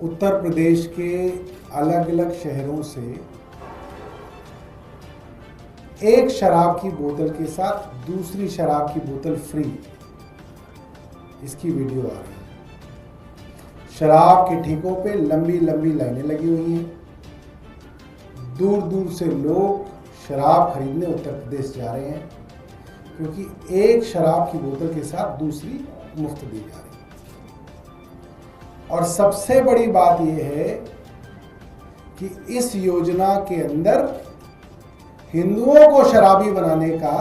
उत्तर प्रदेश के अलग अलग शहरों से एक शराब की बोतल के साथ दूसरी शराब की बोतल फ्री, इसकी वीडियो आ रही है। शराब के ठेकों पे लंबी लंबी लाइनें लगी हुई हैं। दूर दूर से लोग शराब खरीदने उत्तर प्रदेश जा रहे हैं क्योंकि एक शराब की बोतल के साथ दूसरी मुफ्त दी जा रही है। और सबसे बड़ी बात यह है कि इस योजना के अंदर हिंदुओं को शराबी बनाने का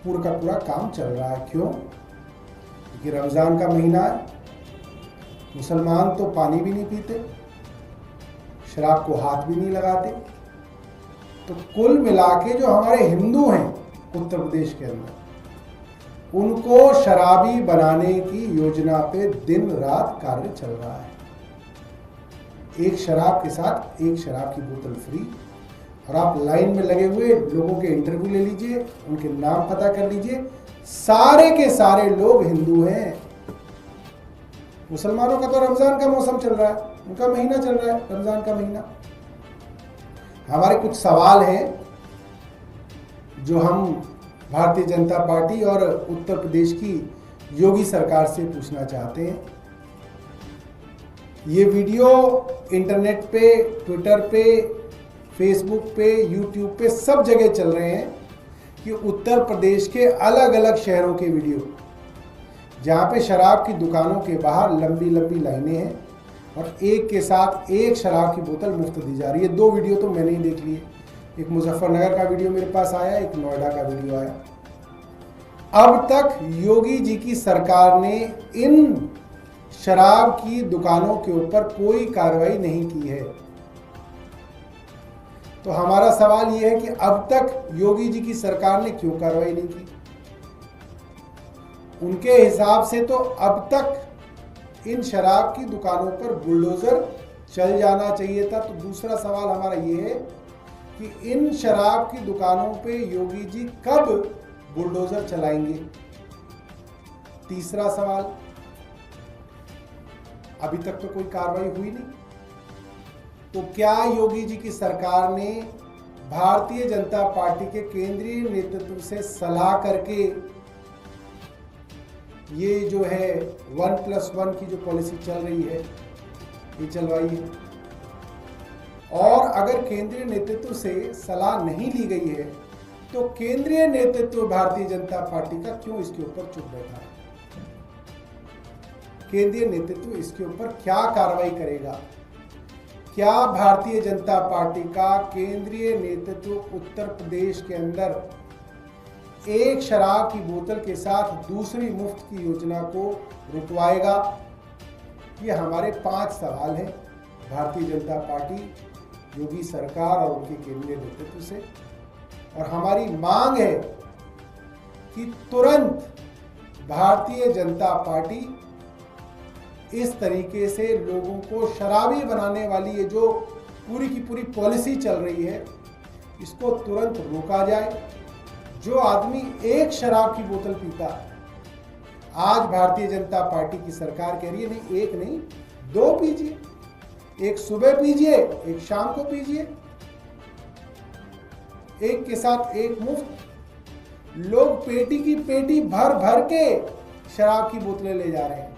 पूरा काम चल रहा है। क्यों? क्योंकि रमजान का महीना है, मुसलमान तो पानी भी नहीं पीते, शराब को हाथ भी नहीं लगाते। तो कुल मिला के जो हमारे हिंदू हैं उत्तर प्रदेश के अंदर, उनको शराबी बनाने की योजना पे दिन रात कार्य चल रहा है। एक शराब के साथ एक शराब की बोतल फ्री। और आप लाइन में लगे हुए लोगों के इंटरव्यू ले लीजिए, उनके नाम पता कर लीजिए, सारे के सारे लोग हिंदू हैं। मुसलमानों का तो रमजान का मौसम चल रहा है, उनका महीना चल रहा है रमजान का महीना। हमारे कुछ सवाल हैं जो हम भारतीय जनता पार्टी और उत्तर प्रदेश की योगी सरकार से पूछना चाहते हैं। ये वीडियो इंटरनेट पे, ट्विटर पे, फेसबुक पे, यूट्यूब पे सब जगह चल रहे हैं कि उत्तर प्रदेश के अलग अलग शहरों के वीडियो, जहाँ पे शराब की दुकानों के बाहर लंबी लंबी लाइनें हैं और एक के साथ एक शराब की बोतल मुफ्त दी जा रही है। दो वीडियो तो मैंने ही देख लिए, एक मुजफ्फरनगर का वीडियो मेरे पास आया, एक नोएडा का वीडियो आया। अब तक योगी जी की सरकार ने इन शराब की दुकानों के ऊपर कोई कार्रवाई नहीं की है। तो हमारा सवाल यह है कि अब तक योगी जी की सरकार ने क्यों कार्रवाई नहीं की? उनके हिसाब से तो अब तक इन शराब की दुकानों पर बुलडोजर चल जाना चाहिए था। तो दूसरा सवाल हमारा यह है कि इन शराब की दुकानों पे योगी जी कब बुलडोजर चलाएंगे? तीसरा सवाल, अभी तक तो कोई कार्रवाई हुई नहीं। तो क्या योगी जी की सरकार ने भारतीय जनता पार्टी के केंद्रीय नेतृत्व से सलाह करके ये जो है 1+1 की जो पॉलिसी चल रही है ये चलवाई है? और अगर केंद्रीय नेतृत्व से सलाह नहीं ली गई है तो केंद्रीय नेतृत्व भारतीय जनता पार्टी का क्यों इसके ऊपर चुप बैठा है? केंद्रीय नेतृत्व इसके ऊपर क्या कार्रवाई करेगा? क्या भारतीय जनता पार्टी का केंद्रीय नेतृत्व उत्तर प्रदेश के अंदर एक शराब की बोतल के साथ दूसरी मुफ्त की योजना को रुकवाएगा? ये हमारे 5 सवाल हैं भारतीय जनता पार्टी, योगी सरकार और उनके केंद्रीय नेतृत्व से। और हमारी मांग है कि तुरंत भारतीय जनता पार्टी इस तरीके से लोगों को शराबी बनाने वाली ये जो पूरी की पूरी पॉलिसी चल रही है, इसको तुरंत रोका जाए। जो आदमी एक शराब की बोतल पीता, आज भारतीय जनता पार्टी की सरकार कह रही है नहीं, एक नहीं 2 पीजिए, एक सुबह पीजिए, एक शाम को पीजिए, एक के साथ एक मुफ्त। लोग पेटी की पेटी भर भर के शराब की बोतलें ले जा रहे हैं,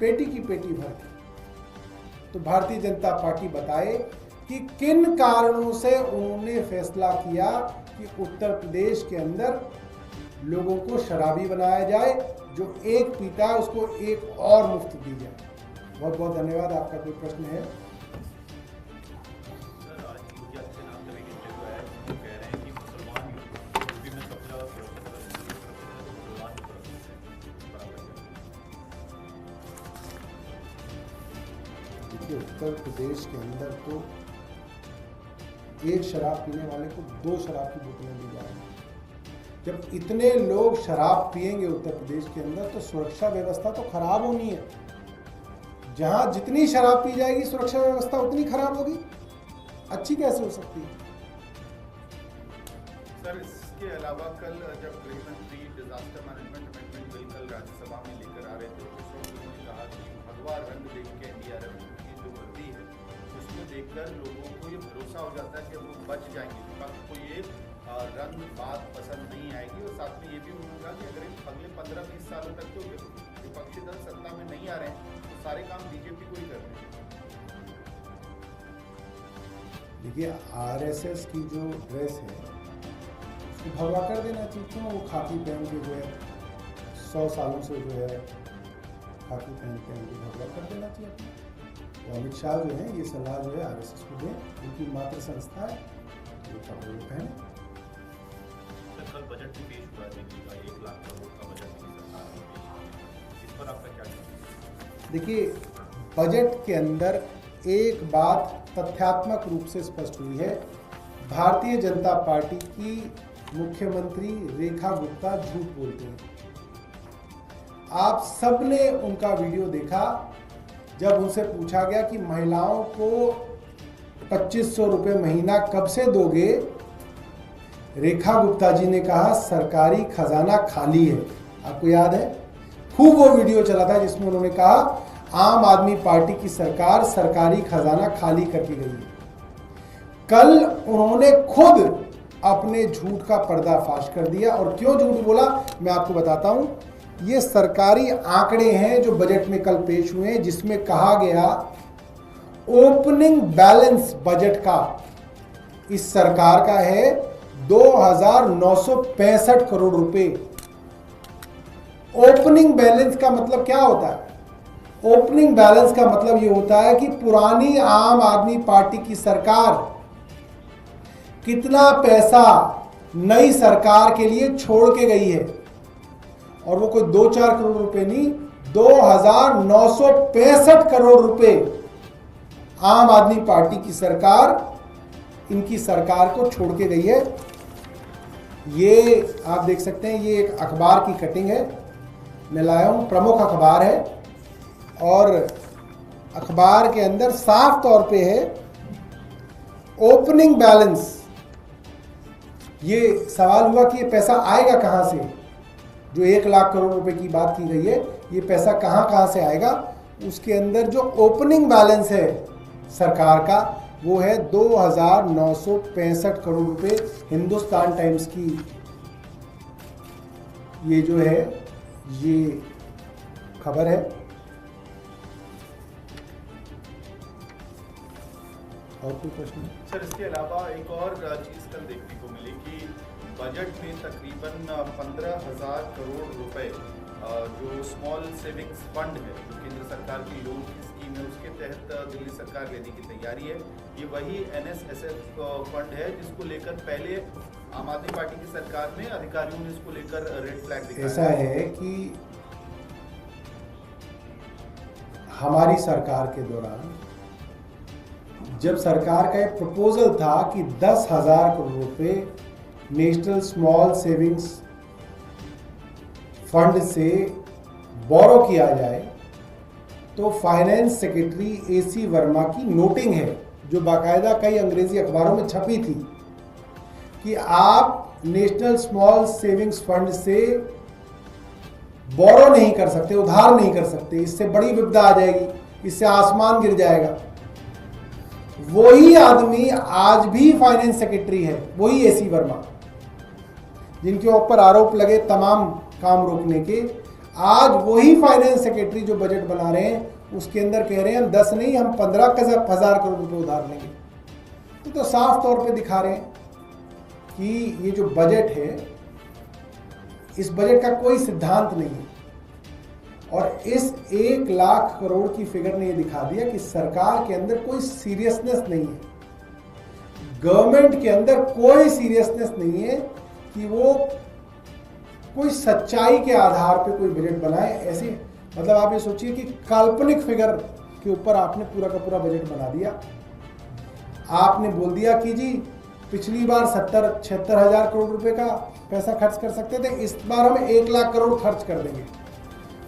पेटी की पेटी भर के। तो भारतीय जनता पार्टी बताए कि किन कारणों से उन्होंने फैसला किया कि उत्तर प्रदेश के अंदर लोगों को शराबी बनाया जाए, जो एक पीता है उसको एक और मुफ्त दी जाए। बहुत बहुत धन्यवाद। आपका कोई प्रश्न है? उत्तर प्रदेश के अंदर तो एक शराब पीने वाले को 2 शराब की बोतलें दी जा रही हैं। जब इतने लोग शराब पिएंगे उत्तर प्रदेश के अंदर तो सुरक्षा व्यवस्था तो खराब होनी है। जहां जितनी शराब पी जाएगी सुरक्षा व्यवस्था उतनी खराब होगी, अच्छी कैसे हो सकती है? सर, इसके अलावा कल जब गृह मंत्री डिजास्टर मैनेजमेंट अमेंडमेंट बिल कल राज्यसभा में लेकर आ रहे थे, उस वक्त उन्होंने कहा कि भगवा रंग देख के एनडीआरएफ की जो भर्ती देखकर लोगों को ये भरोसा हो जाता है कि वो बच जाएंगे, विपक्ष को ये रंग बात पसंद नहीं आएगी। और साथ में ये भी होगा कि अगर अगले 15-20 सालों तक तो विपक्षी दल सत्ता में नहीं आ रहे हैं तो सारे काम बीजेपी को ही कर रहे हैं। देखिए, आरएसएस की जो ड्रेस है उसको भगवा कर देना चाहिए। क्यों वो खाकी पहन के जो है 100 सालों से जो है खाकी पहन के भगवा कर देना चाहिए अपना। तो अमित शाह जो है ये सलाह जो है आरएसएस को दें, उनकी मात्र संस्था है, वो कपड़े पहने। कल बजट में पेश हुआ है 1 लाख करोड़ का बजट सरकार ने पेश किया, इस पर आपका क्या कहना है? देखिए, बजट के अंदर एक बात तथ्यात्मक रूप से स्पष्ट हुई है। भारतीय जनता पार्टी की मुख्यमंत्री रेखा गुप्ता झूठ बोलते हैं। आप सबने उनका वीडियो देखा जब उनसे पूछा गया कि महिलाओं को 2500 रुपये महीना कब से दोगे। रेखा गुप्ता जी ने कहा सरकारी खजाना खाली है। आपको याद है, खूब वो वीडियो चला था जिसमें उन्होंने कहा आम आदमी पार्टी की सरकार सरकारी खजाना खाली करके गई है। कल उन्होंने खुद अपने झूठ का पर्दाफाश कर दिया। और क्यों झूठ बोला मैं आपको बताता हूं। ये सरकारी आंकड़े हैं जो बजट में कल पेश हुए हैं, जिसमें कहा गया ओपनिंग बैलेंस बजट का इस सरकार का है 2,965 करोड़ रुपए। ओपनिंग बैलेंस का मतलब क्या होता है? ओपनिंग बैलेंस का मतलब ये होता है कि पुरानी आम आदमी पार्टी की सरकार कितना पैसा नई सरकार के लिए छोड़ के गई है। और वो कोई 2-4 करोड़ रुपए नहीं, 2,965 करोड़ रुपए आम आदमी पार्टी की सरकार इनकी सरकार को छोड़ के गई है। ये आप देख सकते हैं, ये एक अखबार की कटिंग है, मैं लाया हूं, प्रमुख अखबार है। और अखबार के अंदर साफ तौर पे है ओपनिंग बैलेंस। ये सवाल हुआ कि ये पैसा आएगा कहां से, जो 1 लाख करोड़ रुपए की बात की गई है, ये पैसा कहां से आएगा। उसके अंदर जो ओपनिंग बैलेंस है सरकार का वो है 2,965 करोड़ रुपए। हिंदुस्तान टाइम्स की ये जो है ये खबर है। और कोई प्रश्न? सर, इसके अलावा एक और चीज़ कल देखने को मिली कि बजट में तकरीबन 15,000 करोड़ रुपए जो स्मॉल सेविंग्स फंड है, जो केंद्र सरकार की लोन की स्कीम है, उसके तहत दिल्ली सरकार लेने की तैयारी है। ये वही NSSF फंड है जिसको लेकर पहले आम आदमी पार्टी की सरकार में अधिकारियों ने इसको लेकर रेड फ्लैग दिखाया। ऐसा है कि हमारी सरकार के दौरान जब सरकार का एक प्रपोजल था कि 10,000 करोड़ रुपए नेशनल स्मॉल सेविंग्स फंड से बोरो किया जाए, तो फाइनेंस सेक्रेटरी AC वर्मा की नोटिंग है, जो बाकायदा कई अंग्रेजी अखबारों में छपी थी, कि आप नेशनल स्मॉल सेविंग्स फंड से बोरो नहीं कर सकते, उधार नहीं कर सकते, इससे बड़ी विपदा आ जाएगी, इससे आसमान गिर जाएगा। वही आदमी आज भी फाइनेंस सेक्रेटरी है, वही AC वर्मा, जिनके ऊपर आरोप लगे तमाम काम रोकने के। आज वही फाइनेंस सेक्रेटरी जो बजट बना रहे हैं उसके अंदर कह रहे हैं हम 10 नहीं, हम 15,000 करोड़ रुपए उधार लेंगे। तो साफ तौर पे दिखा रहे हैं कि ये जो बजट है, इस बजट का कोई सिद्धांत नहीं है। और इस 1 लाख करोड़ की फिगर ने ये दिखा दिया कि सरकार के अंदर कोई सीरियसनेस नहीं है, गवर्नमेंट के अंदर कोई सीरियसनेस नहीं है कि वो कोई सच्चाई के आधार पे कोई बजट बनाए। ऐसे मतलब आप ये सोचिए कि काल्पनिक फिगर के ऊपर आपने पूरा का पूरा बजट बना दिया। आपने बोल दिया कि जी पिछली बार 70-76 हजार करोड़ रुपए का पैसा खर्च कर सकते थे, इस बार हम 1 लाख करोड़ खर्च कर देंगे।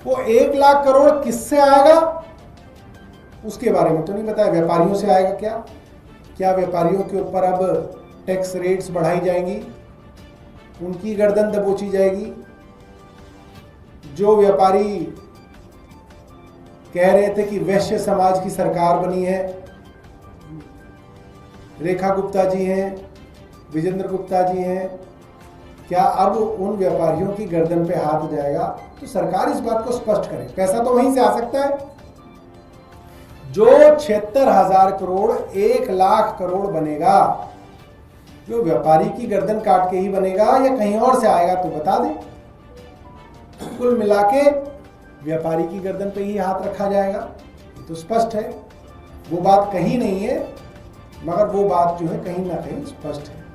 वो 1 लाख करोड़ किससे आएगा उसके बारे में तो नहीं बताया। व्यापारियों से आएगा क्या व्यापारियों के ऊपर अब टैक्स रेट्स बढ़ाई जाएंगी, उनकी गर्दन दबोची जाएगी। जो व्यापारी कह रहे थे कि वैश्य समाज की सरकार बनी है, रेखा गुप्ता जी हैं, विजेंद्र गुप्ता जी हैं, क्या अब उन व्यापारियों की गर्दन पे हाथ जाएगा? तो सरकार इस बात को स्पष्ट करे। पैसा तो वहीं से आ सकता है, जो 76,000 करोड़ 1,00,000 करोड़ बनेगा, जो व्यापारी की गर्दन काट के ही बनेगा या कहीं और से आएगा तो बता दें। कुल मिला के व्यापारी की गर्दन पे ही हाथ रखा जाएगा, ये तो स्पष्ट है। वो बात कहीं नहीं है, मगर वो बात जो है कहीं ना कहीं स्पष्ट है।